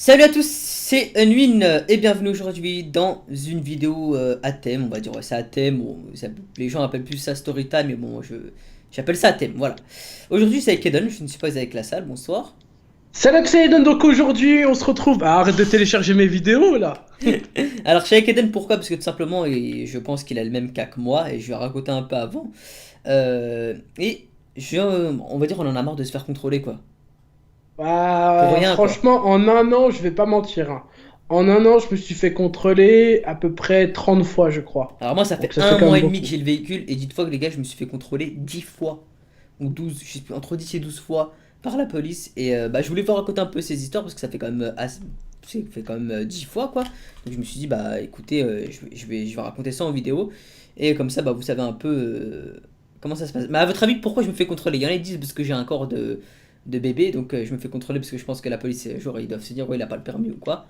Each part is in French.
Salut à tous, c'est Unwin et bienvenue aujourd'hui dans une vidéo à thème, on va dire, ouais, c'est à thème, les gens appellent plus ça story time, mais bon, j'appelle ça à thème, voilà. Aujourd'hui c'est avec Eden, je ne suis pas avec la salle, bonsoir. Salut Xaiden, donc aujourd'hui on se retrouve. Arrête de télécharger mes vidéos là. Alors je suis avec Eden, pourquoi? Parce que tout simplement, et je pense qu'il a le même cas que moi, et je vais raconter un peu avant. On va dire, on en a marre de se faire contrôler, quoi. Pour Bah, rien, quoi. franchement, en un an, je vais pas mentir, hein. En un an, je me suis fait contrôler à peu près 30 fois, je crois. Alors moi ça Donc fait ça fait un quand mois même et demi que beaucoup. j'ai le véhicule, et dites-toi que les gars, je me suis fait contrôler 10 fois. Ou 12, je sais plus, entre 10 et 12 fois par la police. Et bah, je voulais vous raconter un peu ces histoires parce que ça fait quand même, ça fait quand même 10 fois quoi. Donc je me suis dit, bah écoutez, je vais raconter ça en vidéo. Et comme ça, bah, vous savez un peu comment ça se passe. Mais à votre avis, pourquoi je me fais contrôler? Il y en a qui disent parce que j'ai un corps de bébé, donc je me fais contrôler parce que je pense que la police, genre, ils doivent se dire, ouais, il a pas le permis ou quoi.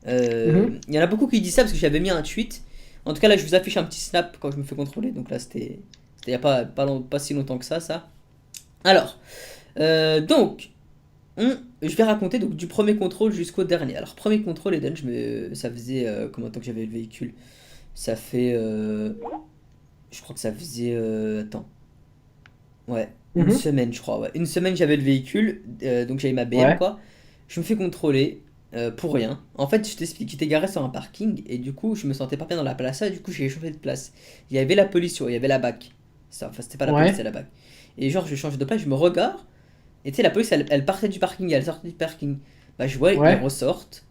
Mhm. Il y en a beaucoup qui disent ça parce que j'avais mis un tweet. En tout cas, là, je vous affiche un petit snap quand je me fais contrôler. Donc là, c'était il y a pas si longtemps que ça. Alors, donc, je vais raconter donc du premier contrôle jusqu'au dernier. Alors, premier contrôle, Eden, ça faisait combien de temps que j'avais le véhicule? Ça fait, je crois que ça faisait, attends, ouais, une Mhm. semaine, je crois, ouais. Une semaine, j'avais le véhicule, donc j'avais ma BM, Ouais. quoi. Je me fais contrôler pour rien. En fait, je t'explique, j'étais garé sur un parking et du coup, je me sentais pas bien dans la place. Et du coup, j'ai changé de place. Il y avait la police, il y avait la BAC. Enfin, c'était pas la police, c'est Ouais. la BAC. Et genre, je change de place, je me regarde. Et tu sais, la police, elle partait du parking, elle sortait du parking. Bah, je vois, ils Ouais. ressortent.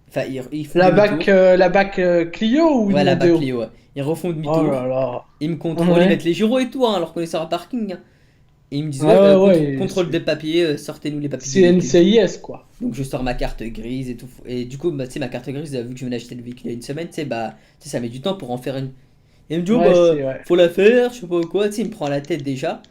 Enfin, ils font demi-tour. La bac Clio ou Ouais, une la BAC Mondeo? Clio, ouais. Ils refont Oh là demi-tour. là. Ils me contrôlent, ils mettent Ouais. les gyros et tout, hein, alors qu'on est sur un parking, hein. Et ils me disent, Ouais, ouais, ouais, ouais. contrôle des papiers, sortez-nous les papiers du C'est véhicule et tout. NCIS quoi. Donc je sors ma carte grise et tout. Et du coup, bah, tu sais, ma carte grise, vu que je viens d'acheter le véhicule il y a une semaine, tu sais, bah, tu sais, ça met du temps pour en faire une. Et il me dit, oh Ouais, bah, c'est ouais. faut la faire, je sais pas quoi, tu sais, il me prend la tête déjà.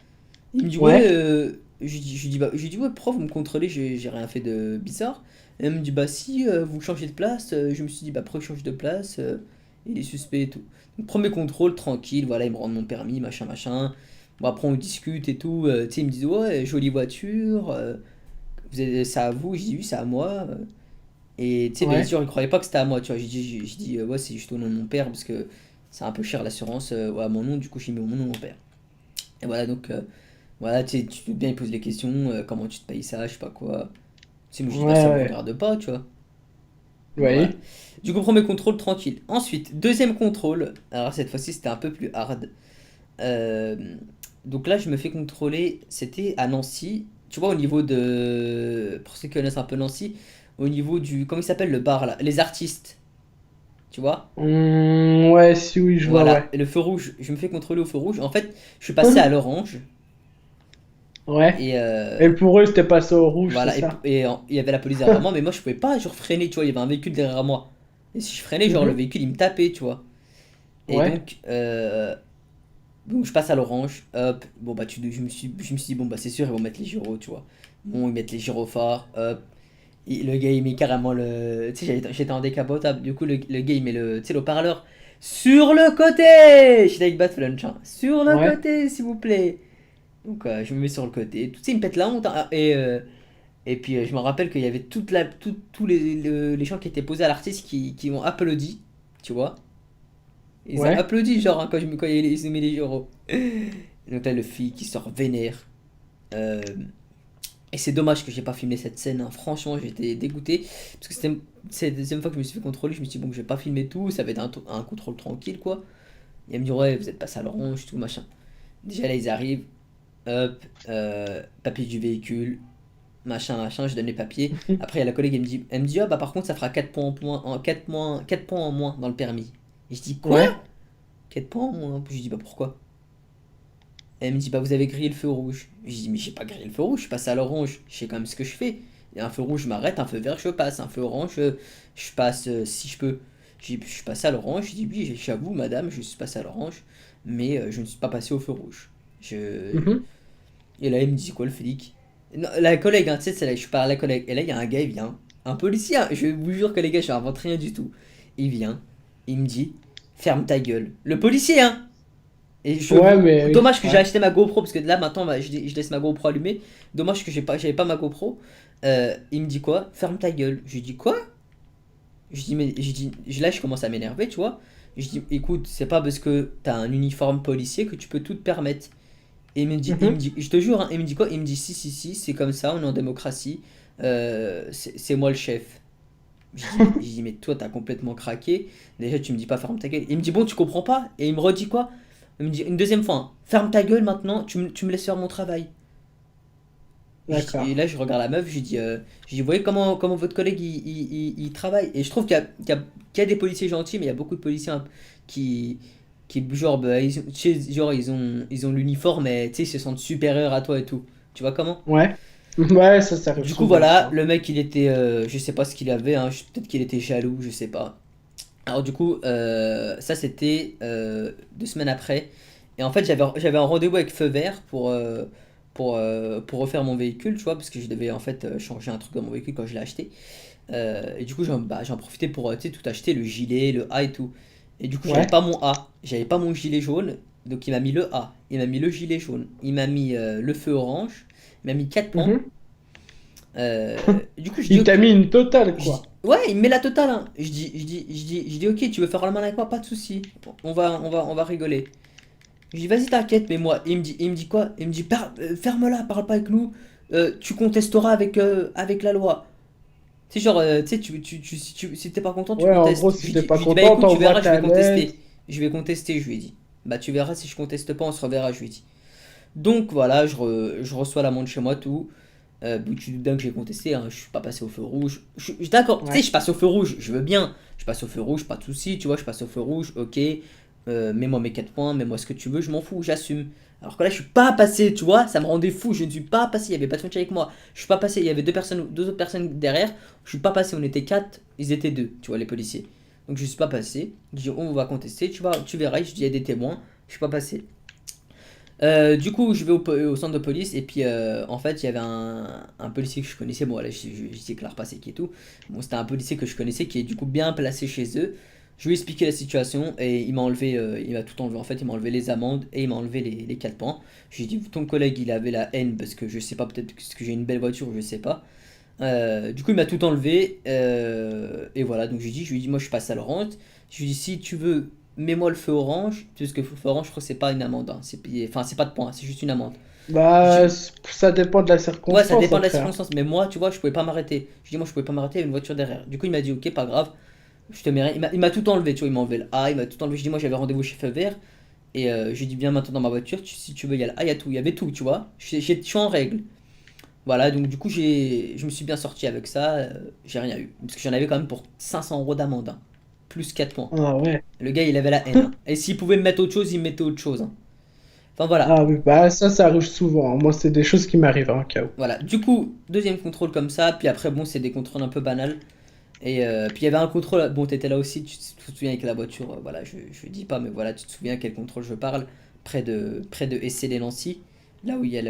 Il me dit, ouais, Ouais. je lui dis, ouais, prof, vous me contrôlez, j'ai rien fait de bizarre. Et elle me dit, bah, si, vous changez de place. Je me suis dit, bah, pourquoi je change de place? Il est suspect et tout. Donc, premier contrôle, tranquille, voilà, ils me rendent mon permis, machin, machin. Bon, après, on discute et tout. Tu sais, ils me disent, ouais, jolie voiture. C'est à vous? Je dis, oui, c'est à moi. Et tu sais, bien Ouais. sûr, ils croyaient pas que c'était à moi, tu vois. J'ai dit, ouais, c'est juste au nom de mon père parce que c'est un peu cher l'assurance ouais, à mon nom, du coup, j'ai mis au nom de mon père. Et voilà, donc, voilà, tu sais, tu te doutes bien, ils posent les questions, comment tu te payes ça, je sais pas quoi. Tu sais, moi, je dis, bah, Ouais, ça me ouais. regarde pas, tu vois. Donc voilà. Oui. Du coup, premier contrôle, tranquille. Ensuite, deuxième contrôle. Alors, cette fois-ci, c'était un peu plus hard. Euh, donc là, je me fais contrôler. C'était à Nancy. Tu vois, au niveau de. Pour ceux qui connaissent un peu Nancy, au niveau du. Comment il s'appelle le bar là? Les artistes. Tu vois? Ouais, si oui, je vois, Voilà. ouais. Et le feu rouge. Je me fais contrôler au feu rouge. En fait, je suis passé à l'orange. Ouais. Et Et pour eux, c'était passé au rouge, c'est voilà. ça? Il y avait la police derrière moi. Mais moi, je pouvais pas genre freiner. Tu vois, il y avait un véhicule derrière moi. Et si je freinais, genre le Mhm. véhicule il me tapait. Tu vois? Et Ouais. donc je passe à l'orange, hop, bon bah je me suis dit bon bah c'est sûr ils vont mettre les gyros, tu vois. Bon ils mettent les gyrophares, hop. Le gars il met carrément le. Tu sais j'étais en décapotable, du coup le gars il met le. Tu sais le haut-parleur sur le côté. J'étais avec Batflunch, hein. Sur le Ouais. côté s'il vous plaît. Donc je me mets sur le côté. Tu sais il me pète la honte, hein. Et puis je me rappelle qu'il y avait tous les gens qui étaient posés à l'artiste qui ont applaudi, tu vois. Ils ont Ouais. applaudi, genre, hein, quand ils ont mis les gyros. Donc là, le fille qui sort vénère. Euh, et c'est dommage que j'ai pas filmé cette scène, hein. Franchement, j'étais dégoûté. Parce que c'est la deuxième fois que je me suis fait contrôler. Je me suis dit, bon, je vais pas filmer tout. Ça va être un contrôle tranquille, quoi. Et elle me dit, ouais, vous êtes passé à l'orange, tout machin. Déjà là, ils arrivent. Hop, papier du véhicule. Machin, machin, je donne les papiers. Après, il y a la collègue, elle me dit, ah bah par contre, ça fera 4 points en, 4 points en moins dans le permis. Et je dis, quoi? Ouais. 4 points en moins? Je dis, bah pourquoi? Elle me dit, bah vous avez grillé le feu rouge. Je dis, mais j'ai pas grillé le feu rouge, je passe à l'orange. Je sais quand même ce que je fais. Il y a un feu rouge, je m'arrête, un feu vert, je passe. Un feu orange, je passe si je peux. Je suis passé à l'orange. Je dis, oui, j'avoue, madame, je suis passé à l'orange, mais je ne suis pas passé au feu rouge. Je... Mhm. Et là, il me dit, quoi, le flic? Non, la collègue, hein, tu sais, c'est là, je parle à la collègue. Et là, il y a un gars, il vient. Un policier, hein. Je vous jure que les gars, je n'invente rien du tout. Il vient, il me dit, ferme ta gueule. Le policier, hein! Et Ouais, mais oui. dommage que j'ai Ouais. acheté ma GoPro parce que là maintenant bah, je laisse ma GoPro allumée. Dommage que j'avais pas ma GoPro. Il me dit quoi? Ferme ta gueule. Je lui dis quoi? Je dis, mais là, je commence à m'énerver, tu vois. Je dis, écoute, c'est pas parce que t'as un uniforme policier que tu peux tout te permettre. Et il me Mhm. dit, je te jure, hein, il me dit quoi? Il me dit, si, si, si, c'est comme ça, on est en démocratie. C'est moi le chef. Je dis, mais toi, t'as complètement craqué. Déjà, tu me dis pas ferme ta gueule. Il me dit, bon, tu comprends pas? Et il me redit quoi? Il me dit une deuxième fois, hein, ferme ta gueule maintenant, tu me laisses faire mon travail. Et D'accord. là, je regarde la meuf, je dis, vous voyez comment votre collègue il travaille? Et je trouve qu'il y a des policiers gentils, mais il y a beaucoup de policiers qui, genre, bah, tu sais, genre, ils ont l'uniforme, et tu sais, ils se sentent supérieurs à toi et tout. Tu vois comment? Ouais. Ouais, ça arrive Du coup, souvent, voilà, ça. le mec, il était, je sais pas ce qu'il avait, hein, peut-être qu'il était jaloux, je sais pas. Alors, du coup, ça, c'était 2 semaines après. Et en fait, j'avais un rendez-vous avec Feu Vert pour refaire mon véhicule, tu vois, parce que je devais en fait changer un truc dans mon véhicule quand je l'ai acheté. Et du coup, j'en profitais pour tu sais, tout acheter, le gilet, le A et tout. Et du coup, j'avais Ouais. pas mon A, j'avais pas mon gilet jaune, donc il m'a mis le A, il m'a mis le gilet jaune, il m'a mis le feu orange, il m'a mis 4 points. Mhm. Du coup, je dis Il t'a ok. mis une totale, quoi. Ouais, il me met la totale, hein. Je dis ok, tu veux faire la main avec moi, pas de souci. On va rigoler. Je dis vas-y t'inquiète, mais moi, il me dit quoi? Il me dit ferme-la, parle pas avec nous, tu contesteras avec la loi. C'est genre, tu sais, si t'es pas content, tu Ouais, en gros, contestes. si t'es pas Je lui dis bah content, écoute, tu t'envoies verras, je vais ta lettre. contester. Je vais contester, je lui ai dit. Bah tu verras, si je conteste pas, on se reverra, je lui ai dit. Donc voilà, je reçois l'amende chez moi, tout. Tu doutes bien que j'ai contesté, hein, je suis pas passé au feu rouge. D'accord, tu sais, Ouais. je passe au feu rouge, je veux bien. Je passe au feu rouge, pas de souci, tu vois, je passe au feu rouge, ok. Mets-moi mes 4 points, mets-moi ce que tu veux, je m'en fous, j'assume. Alors que là, je suis pas passé, tu vois, ça me rendait fou, je ne suis pas passé, il y avait pas de frontière avec moi. Je suis pas passé, il y avait deux autres personnes derrière, je suis pas passé, on était 4, ils étaient 2, tu vois, les policiers. Donc je suis pas passé, je dis on va contester, tu verras, je dis il y a des témoins, je suis pas passé. Du coup, je vais au centre de police et puis en fait, il y avait un policier que je connaissais. Bon, là, je déclare pas c'est qui et tout. Bon, c'était un policier que je connaissais qui est du coup bien placé chez eux. Je lui ai expliqué la situation et il m'a enlevé, il m'a tout enlevé. En fait, il m'a enlevé les amendes et il m'a enlevé les 4 points. Je lui ai dit, ton collègue, il avait la haine parce que je sais pas, peut-être parce que j'ai une belle voiture, je sais pas. Du coup, il m'a tout enlevé. Et voilà, donc je lui ai dit, moi je passe à l'orange. Je lui ai dit, si tu veux, mets-moi le feu orange. Parce que le feu orange, je crois que c'est pas une amende, hein. Enfin, c'est pas de points, c'est juste une amende. Je Bah, dis, ça dépend de la ouais, ça circonstance dépend de la après, hein. circonstance. Mais moi, tu vois, je pouvais pas m'arrêter. Je dis, moi je pouvais pas m'arrêter, il y avait une voiture derrière. Du coup, il m'a dit, ok, pas grave, je te mets rien. Il m'a tout enlevé, tu vois, il m'a enlevé le A, il m'a tout enlevé. Je dis, moi j'avais rendez-vous chez Feu Vert. Et je lui ai dit, viens maintenant dans ma voiture, si tu veux, il y a le A, il y a tout. Il y avait tout, tu vois. Je suis en règle. Voilà, donc du coup, je me suis bien sorti avec ça. J'ai rien eu. Parce que j'en avais quand même pour 500 € d'amende, hein. Plus 4 points. Ah ouais. Le gars, il avait la haine, hein. Et s'il pouvait me mettre autre chose, il me mettait autre chose, hein. Enfin voilà. Ah oui, bah ça arrive souvent, hein. Moi, c'est des choses qui m'arrivent, hein, cas où. Voilà. Du coup, deuxième contrôle comme ça. Puis après, bon, c'est des contrôles un peu banals. Et puis il y avait un contrôle. Bon, t'étais là aussi. Tu te souviens avec la voiture. Voilà, je dis pas, mais voilà, tu te souviens quel contrôle je parle. Près de SCD-Nancy. Là où il y a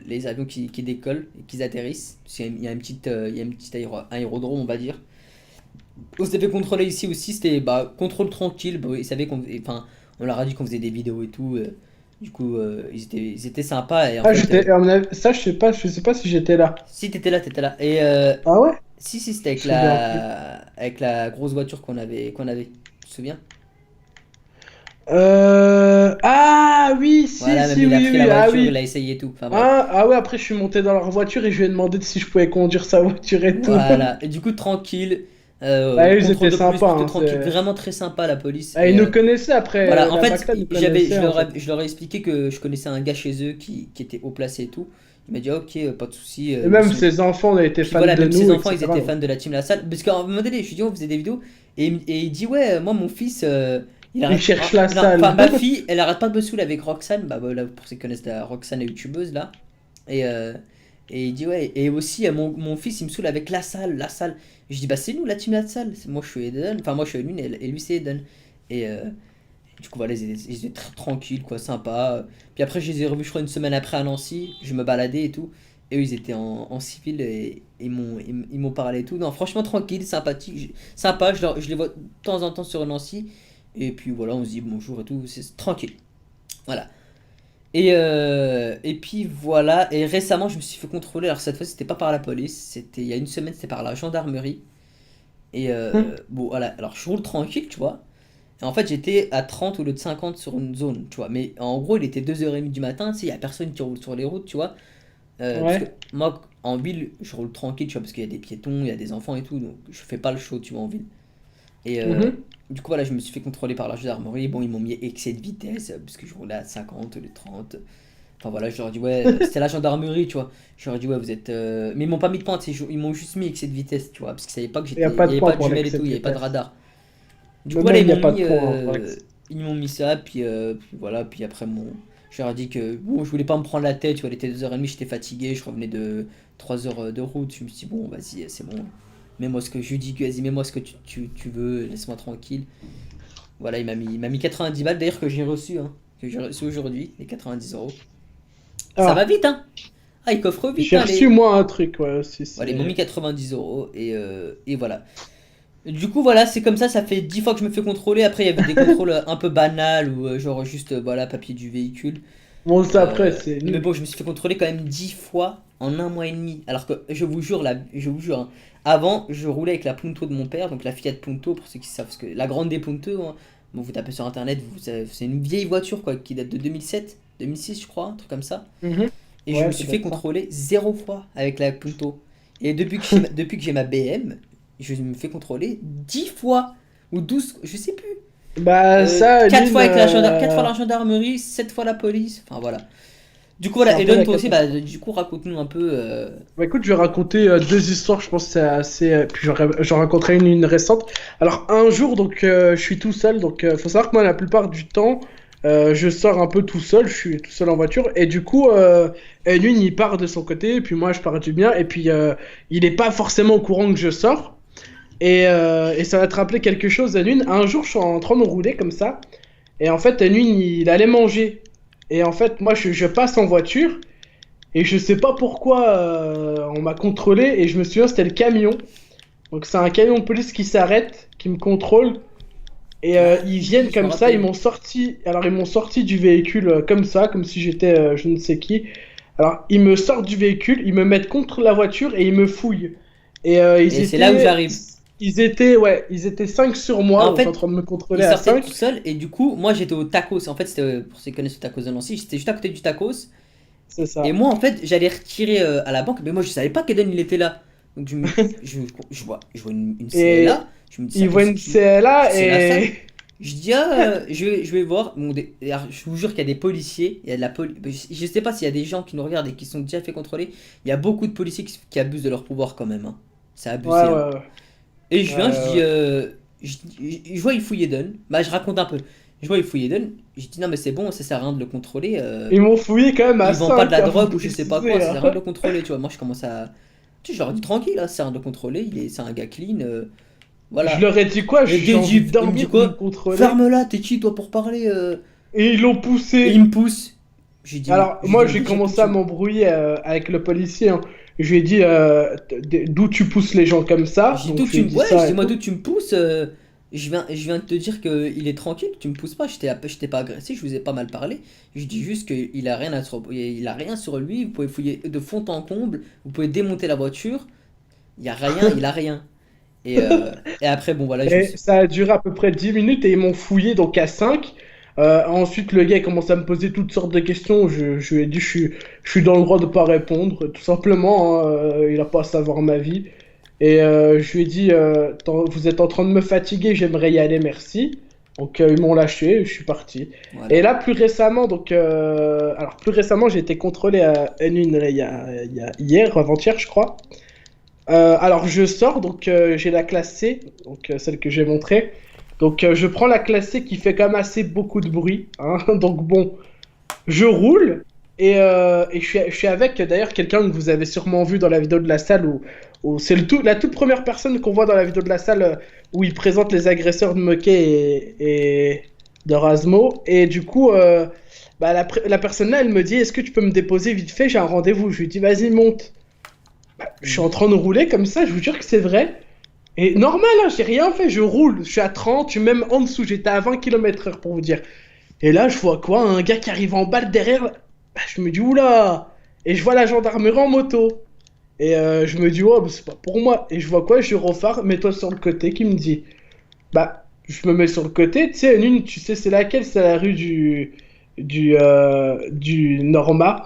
les avions qui décollent et qui atterrissent. Parce qu'il y a une petite, il y a une petite aérodrome, on va dire. On s'était fait contrôler ici aussi, c'était bah, contrôle tranquille. Bah, ils savaient enfin, on leur a dit qu'on faisait des vidéos et tout. Du coup, ils étaient sympas. Et en Ah, fait, ça, je sais pas si j'étais là. si t'étais là, t'étais là. Et Ah ouais? si, c'était Je me souviens plus. avec la grosse voiture qu'on avait. Tu te souviens? Ah oui, si, Voilà, même si, il a oui, pris la oui, ah voiture, il oui. a essayé tout. Enfin bref. Ah ouais, après je suis monté dans leur voiture et je lui ai demandé si je pouvais conduire sa voiture et tout. Voilà. Et du coup, tranquille. Ah, ils Contrôle étaient de police sympas, plutôt hein, tranquille. Vraiment très sympa la police. Ah, ils Et nous connaissaient après, voilà, en la fait, BACTA nous connaissait en fait. je leur ai expliqué que je connaissais un gars chez eux qui était haut placé et tout. Il m'a dit, ah, ok, pas de souci. Et même ses enfants ont été Puis fans voilà, de même ses nous, enfants, ils étaient etc. fans de la team La Salle. Parce qu'à un moment donné, je lui dis, on faisait des vidéos. Et il dit, ouais, moi, mon fils, il Ils arrête. cherchent la Non, enfin, salle. ma fille, elle arrête pas de me saouler avec Roxane. Bah, voilà, pour ceux qui connaissent Roxane, la youtubeuse, là. Et, euh, et il dit, ouais, et aussi, mon fils, il me saoule avec La Salle, La Salle. Je dis, bah, c'est nous, la team La Salle. Moi, je suis Eden. Enfin, moi, je suis Eden et lui, c'est Eden. Et du coup, voilà, ils étaient très tranquilles, quoi, sympa. Puis après, je les ai revus, je crois, une semaine après à Nancy. Je me baladais et tout. Et eux, ils étaient en civil et ils m'ont parlé et tout. Non, franchement, tranquille, sympathique. Sympa, je les vois de temps en temps sur Nancy. Et puis voilà, on se dit bonjour et tout. C'est tranquille. Voilà. Et puis voilà, et récemment je me suis fait contrôler, alors cette fois c'était pas par la police, c'était il y a une semaine, c'était par la gendarmerie. Et Hmm. bon voilà, alors je roule tranquille, tu vois. Et en fait j'étais à 30 au lieu de 50 sur une zone, tu vois. Mais en gros il était 2h30 du matin, tu sais, il y a personne qui roule sur les routes, tu vois. Parce que Ouais. moi en ville je roule tranquille, tu vois, parce qu'il y a des piétons, il y a des enfants et tout, donc je fais pas le show, tu vois, en ville. Et Mhm. du coup, voilà, je me suis fait contrôler par la gendarmerie. Bon, ils m'ont mis excès de vitesse parce que je roulais à 50 au lieu de 30. Enfin voilà, je leur ai dit, ouais, c'était la gendarmerie, tu vois. Je leur ai dit, ouais, vous êtes. Mais ils m'ont pas mis de pointe, ils m'ont juste mis excès de vitesse, tu vois. Parce qu'ils savaient pas que Il n'y a j'étais. pas Il y de avait point pas de pour jumelles et l'excès tout, de il y avait pas de vitesse. radar. Du coup, Mais voilà, même, il n'y a pas de point, hein, pour l'excès. ils m'ont mis ça, puis voilà, puis après, je leur ai dit que, bon, je voulais pas me prendre la tête, tu vois, il était 2h30, j'étais fatigué, je revenais de 3 heures de route. Je me suis dit, bon, vas-y, c'est bon. Mets-moi ce que je lui dis, vas-y, mets-moi ce que tu veux, laisse-moi tranquille. Voilà, il m'a mis 90 balles, d'ailleurs, que j'ai reçu, hein, que j'ai reçu aujourd'hui, les 90 euros. Ça va Ah, vite, hein. Ah, ils coffrent vite, j'ai hein, reçu les. moi un truc, ouais, aussi. Voilà, ils m'ont mis C'est... 90 euros, et voilà. Du coup, voilà, c'est comme ça fait 10 fois que je me fais contrôler. Après, il y avait des contrôles un peu banals, ou genre juste, voilà, papier du véhicule. Bon, ça après, c'est Mais nul. bon, je me suis fait contrôler quand même 10 fois en un mois et demi. Alors que, je vous jure, je vous jure, hein, avant, je roulais avec la Punto de mon père, donc la Fiat Punto, pour ceux qui savent, parce que la grande des Punto, hein, bon, vous tapez sur internet, c'est une vieille voiture, quoi, qui date de 2007, 2006, je crois, un truc comme ça. Mhm. Et je me Ouais, ça suis doit fait être ça. contrôler 0 fois avec la Punto. Et depuis que j'ai ma BM, je me fais contrôler 10 fois, ou 12, je sais plus. Bah, ça, 4 Lynn, fois avec 4 fois la gendarmerie, 7 fois la police, enfin voilà. Du coup, c'est voilà, un peu Elon, la toi aussi, bah, catastrophe. du coup, raconte-nous un peu. Bah écoute, je vais raconter deux histoires, je pense que c'est assez... puis j'en raconterai une récente. Alors un jour, donc je suis tout seul, donc faut savoir que moi la plupart du temps, je sors un peu tout seul, je suis tout seul en voiture, et du coup, lui il part de son côté, et puis moi je pars du mien, et puis il est pas forcément au courant que je sors, et ça va te rappeler quelque chose, Nune. Un jour, je suis en train de rouler comme ça, et en fait, Nune, il allait manger. Et en fait, moi, je passe en voiture, et je sais pas pourquoi on m'a contrôlé, et je me souviens, c'était le camion. Donc c'est un camion de police qui s'arrête, qui me contrôle, et Ah ils oui, viennent je me comme ça, rappelle. ils m'ont sorti du véhicule comme ça, comme si j'étais je ne sais qui. Alors ils me sortent du véhicule, ils me mettent contre la voiture et ils me fouillent. Et Et c'est là où j'arrive. ils étaient 5 sur moi, En donc en fait, train de me il contrôler à sortait tout 5. seul, et du coup, moi j'étais au tacos. En fait, c'était, pour ceux qui connaissent le tacos de Nancy, j'étais juste à côté du tacos. C'est Et ça. moi, en fait, j'allais retirer à la banque, mais moi je savais pas qu'Eden il était là. Donc je vois une CLA, Et je me dis ça, ils voient une je CLA sais la salle. et Je dis, ah, je vais voir. Bon, alors, je vous jure qu'il y a des policiers, il y a de la je sais pas s'il y a des gens qui nous regardent et qui sont déjà fait contrôler. Il y a beaucoup de policiers qui abusent de leur pouvoir quand même, hein. C'est ouais, abusé, hein. ouais, Et ouais, je viens, je ouais, dis, ouais. je vois, il fouille Eden. Bah, je raconte un peu. Je vois, il fouille Eden. Je dis, non, mais c'est bon, ça sert à rien de le contrôler. Ils m'ont fouillé quand même à Il vend pas de 5, la à vous drogue ou je sais pas quoi, préciser, ça hein. sert à rien de le contrôler, tu vois. Moi, je commence à. Tu sais, je leur dis tranquille, là, ça sert à rien de le contrôler, c'est un gars clean, Je voilà. leur ai dit quoi? Et J'ai envie de il me dit dormir, vous me quoi? contrôlez. Ferme-la, t'es qui, toi, pour parler Et ils l'ont Et il poussé. me pousse. Alors, J'ai dit, moi, mais j'ai déjà, commencé à m'embrouiller avec le policier, hein. Je lui ai dit d'où tu pousses les gens comme ça. j'ai dit, Donc, je lui ai dit ouais, je ça dis, et moi, tout. d'où tu me pousses je viens de te dire qu'il est tranquille, tu me pousses pas, je t'ai pas agressé, je vous ai pas mal parlé. Je dis juste qu'il a rien il a rien sur lui, vous pouvez fouiller de fond en comble, vous pouvez démonter la voiture, il y a rien, il a rien. Et après, bon, voilà, je me Et suis. ça a duré à peu près 10 minutes et ils m'ont fouillé donc à 5. Ensuite, le gars a commencé à me poser toutes sortes de questions. Je lui ai dit je suis dans le droit de pas répondre, tout simplement, hein. Il a pas à savoir ma vie. Et je lui ai dit vous êtes en train de me fatiguer, j'aimerais y aller, merci. Donc ils m'ont lâché, je suis parti. Et Voilà. là, plus récemment, alors plus récemment, j'ai été contrôlé à N1 là, hier, avant-hier, je crois. Alors je sors, donc j'ai la classe C, donc celle que j'ai montrée. Donc je prends la classe C qui fait quand même assez beaucoup de bruit, hein. Donc bon, je roule et je suis avec d'ailleurs quelqu'un que vous avez sûrement vu dans la vidéo de la salle où c'est la toute première personne qu'on voit dans la vidéo de la salle où il présente les agresseurs de Moquet et de Rasmo. Et du coup, bah, la personne là, elle me dit, est-ce que tu peux me déposer vite fait? J'ai un rendez-vous. Je lui dis, vas-y, monte. Je suis en Mhm. train de rouler comme ça, je vous jure que c'est vrai. Et normal, hein, j'ai rien fait, je roule, je suis à 30, je suis même en dessous, j'étais à 20 km/h pour vous dire. Et là, je vois quoi? Un gars qui arrive en balle derrière. Bah, je me dis, oula! Et je vois la gendarmerie en moto. Et je me dis, oh, bah, c'est pas pour moi. Et je vois quoi? Je refare, mets-toi sur le côté, qui me dit. Bah, je me mets sur le côté, tu sais, une, tu sais, c'est laquelle? C'est la rue du Norma.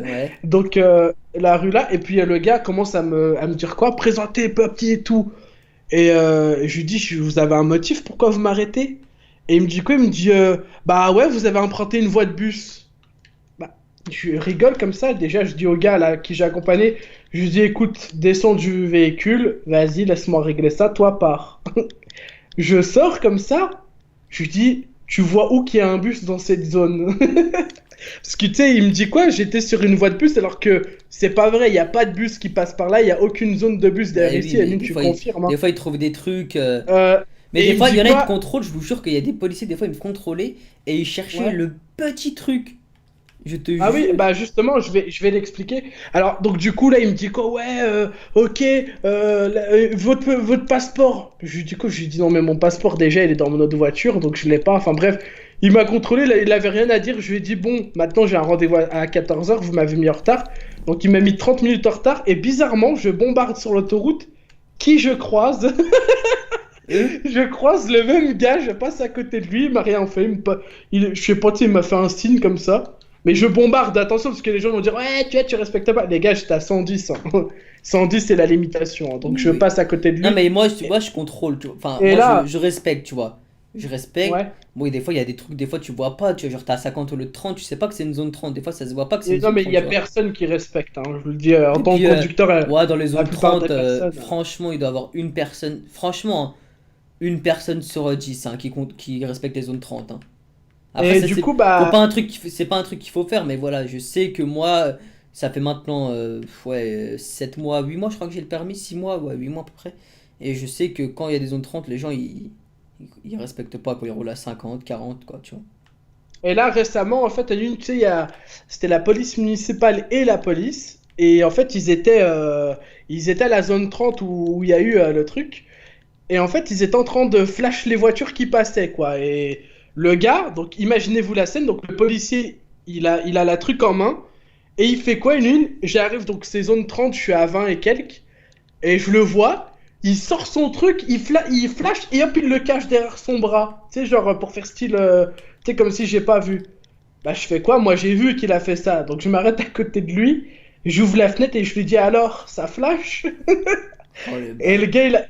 Ouais. Donc, la rue là, et puis le gars commence à me dire quoi? Présentez, petit et tout. Et je lui dis, vous avez un motif, pourquoi vous m'arrêtez? Et il me dit quoi? Il me dit, bah ouais, vous avez emprunté une voie de bus. Bah, je rigole comme ça. Déjà, je dis au gars là qui j'ai accompagné, je lui dis, écoute, descends du véhicule, vas-y, laisse-moi régler ça, toi pars. Je sors comme ça, je lui dis, tu vois où qu'il y a un bus dans cette zone? Parce que tu sais, il me dit quoi? J'étais sur une voie de bus alors que c'est pas vrai, il n'y a pas de bus qui passe par là, il n'y a aucune zone de bus Bah derrière oui, ici, mais Anine, tu confirmes, hein. des fois, ils trouvent des trucs. Euh, Mais et des il me fois, il y dit en a, ils te quoi? contrôlent. Je vous jure qu'il y a des policiers, des fois, ils me contrôlaient et ils cherchaient Ouais. le petit truc. Je te Ah oui, jure. bah justement, je vais l'expliquer. Alors, donc du coup, là, il me dit quoi? Ouais, ok, votre passeport. Je lui dis quoi? Je lui dis non, mais mon passeport, déjà, il est dans mon autre voiture, donc je l'ai pas. Enfin bref, il m'a contrôlé, là, il avait rien à dire. Je lui ai dit, bon, maintenant j'ai un rendez-vous à 14h, vous m'avez mis en retard. Donc il m'a mis 30 minutes en retard, et bizarrement, je bombarde sur l'autoroute. Qui je croise? Eux? Je croise le même gars, je passe à côté de lui, il m'a rien fait. Je sais pas, tu sais, il m'a fait un signe comme ça. Mais je bombarde, attention, parce que les gens vont dire, ouais, tu respectes pas. Les gars, j'étais à 110, hein. 110, c'est la limitation, hein. Donc Oui, je oui. passe à côté de Non, lui. mais moi, tu Et, vois, je contrôle. Enfin, et moi, là, je respecte, tu vois. Je respecte. ouais. Bon, et des fois, il y a des trucs, des fois, tu vois pas. Tu vois, genre, t'as 50 au lieu de 30, tu sais pas que c'est une zone 30. Des fois, ça se voit pas que c'est Et une non, zone mais il 30, y a tu vois. personne qui respecte, hein. Je vous le dis, en Et tant que puis, conducteur, ouais, dans les la zones plupart 30, des personnes. franchement, il doit y avoir une personne. Franchement, hein, une personne sur 10 hein, qui respecte les zones 30. Hein. Après, Et ça, du c'est coup, faut bah, pas un truc, c'est pas un truc qu'il faut faire, mais voilà, je sais que moi, ça fait maintenant ouais, 7 mois, 8 mois, je crois que j'ai le permis, 6 mois, ouais, 8 mois à peu près. Et je sais que quand il y a des zones 30 les gens, ils respectent pas quand ils roulent à 50 40 quoi, tu vois. et là, récemment, en fait, tu sais, c'était la police municipale et la police. Et en fait, ils étaient à la zone 30 où il y a eu le truc. Et en fait, ils étaient en train de flash les voitures qui passaient, quoi. Et le gars, donc imaginez-vous la scène, donc le policier, il a la truc en main, et il fait quoi, j'arrive, donc c'est zone 30, je suis à 20 et quelques, et je le vois, il sort son truc, il flash, et hop, il le cache derrière son bras. Tu sais, genre, pour faire style, tu sais, comme si j'ai pas vu. Bah, je fais quoi? Moi, j'ai vu qu'il a fait ça, donc je m'arrête à côté de lui, j'ouvre la fenêtre et je lui dis, alors, ça flash? Oh le Et le bâtard. gars,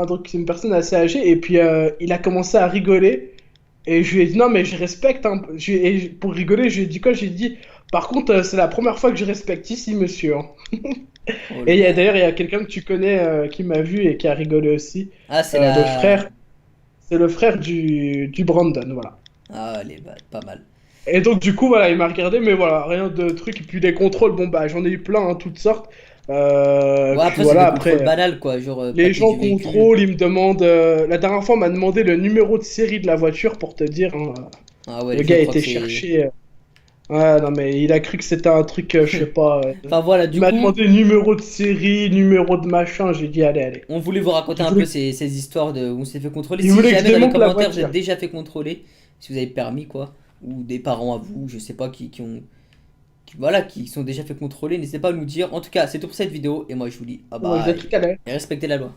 donc c'est une personne assez âgée, et puis il a commencé à rigoler. Et je lui ai dit, non, mais je respecte, hein. Pour rigoler, je lui ai dit quoi? J'ai dit, par contre, c'est la première fois que je respecte ici, monsieur, hein. Oh le Et bâtard. d'ailleurs, il y a quelqu'un que tu connais qui m'a vu et qui a rigolé aussi. Ah, c'est Le la. frère, c'est le frère du Brandon, voilà. Ah, pas mal. Et donc, du coup, voilà, il m'a regardé, mais voilà, rien de truc. Et puis, les contrôles, bon, bah, j'en ai eu plein, hein, toutes sortes. Ouais, Puis après, c'est voilà, des contrôles après. banals, quoi, genre Les papier gens du véhicule. contrôlent, ils me demandent. La dernière fois, on m'a demandé le numéro de série de la voiture pour te dire, hein. Ah ouais, Le les gens gars ils a croient que été c'est. cherché. Ouais, non, mais il a cru que c'était un truc, je sais pas. Enfin voilà, Il du m'a coup, demandé numéro de série, numéro de machin. J'ai dit, allez, allez. on voulait vous raconter Il un peu voulait, ces histoires de où on s'est fait contrôler. il Si voulait que je jamais dans les démonte la commentaires vous êtes voiture. déjà fait contrôler, si vous avez permis quoi, ou des parents à vous, je sais pas, voilà, qui sont déjà fait contrôler, n'hésitez pas à nous dire. En tout cas, c'est tout pour cette vidéo, et moi je vous dis, bye Moi, je dis à bye, tout à l'heure. et respectez la loi.